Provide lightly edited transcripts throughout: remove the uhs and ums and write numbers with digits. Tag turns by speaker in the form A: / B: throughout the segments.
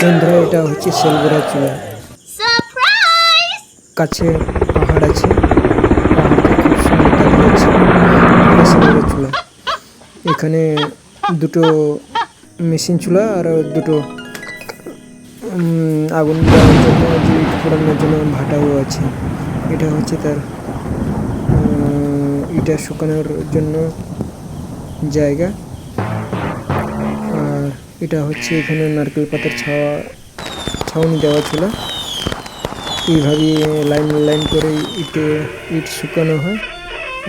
A: বন্ধুরা, এটা হচ্ছে সেলগড়া চুলা। কাছে পাহাড় আছে, পাহাড়কে খুব সুন্দর দেখা যাচ্ছে। এটা সেলগড়া চুলা। এখানে দুটো মেশিন চুলা আর দুটো আগুন দেওয়ার জন্য, ইট পোড়ানোর জন্য ভাটাও আছে। এটা হচ্ছে তার ইটা শুকানোর জন্য জায়গা। আর এটা হচ্ছে এখানে নারকেল পাতার ছাউনি দেওয়া ছিল। এইভাবে লাইন লাইন করে ইট শুকানো হয়।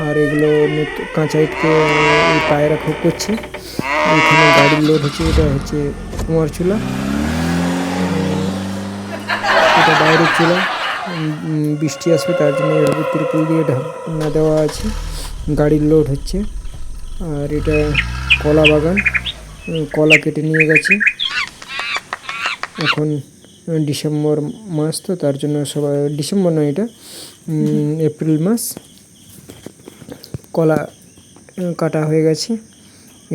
A: আর এগুলো কাঁচা ইটকে এই পায়রা খুব করছে। এখানে গাড়ির লোড হচ্ছে। এটা হচ্ছে কুমার চুলা, এটা বাইরের চুলা। বৃষ্টি আসবে তার জন্য এভাবে ত্রিপল দিয়ে ঢাকনা দেওয়া আছে। গাড়ির লোড হচ্ছে। আর এটা কলা বাগান, কলা কেটে নিয়ে গেছে। এখন ডিসেম্বর মাস, তো তার জন্য সবাই, ডিসেম্বর নয়, এটা এপ্রিল মাস। কলা কাটা হয়ে গেছে।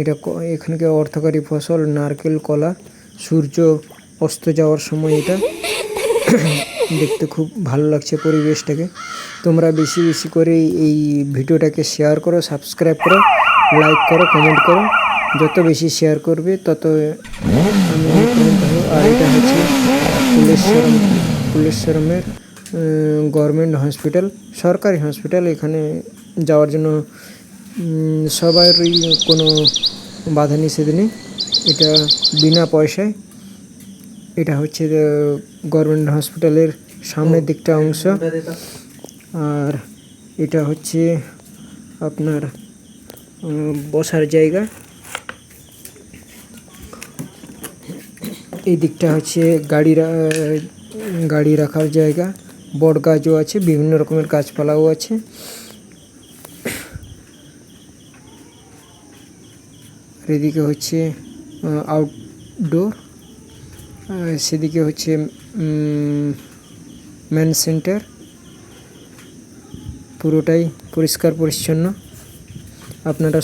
A: এটা এখানকার অর্থকারী ফসল নারকেল, কলা। সূর্য অস্ত যাওয়ার সময় এটা দেখতে খুব ভালো লাগছে পরিবেশটাকে। তোমরা বেশি বেশি করে এই ভিডিওটাকে শেয়ার করো, সাবস্ক্রাইব করো, লাইক করো, কমেন্ট করো। যত বেশি শেয়ার করবে তত আমি অনুপ্রাণিত হব। আর এটা হচ্ছে কুলেশ্বরমের গভর্নমেন্ট হসপিটাল, সরকারি হসপিটাল। এখানে যাওয়ার জন্য সবারই কোনো বাধা নিষেধ নেই, এটা বিনা পয়সায়। এটা হচ্ছে গভর্নমেন্ট হসপিটালের সামনের দিকটা অংশ। আর এটা হচ্ছে আপনার বসার জায়গা। এই দিকটা হচ্ছে গাড়ি রাখার জায়গা। বট গাছও আছে, বিভিন্ন রকমের গাছপালাও আছে। আর এদিকে হচ্ছে আউটডোর, সেদিকে হচ্ছে মেন সেন্টার। পুরোটাই পরিষ্কার পরিচ্ছন্ন। আপনারা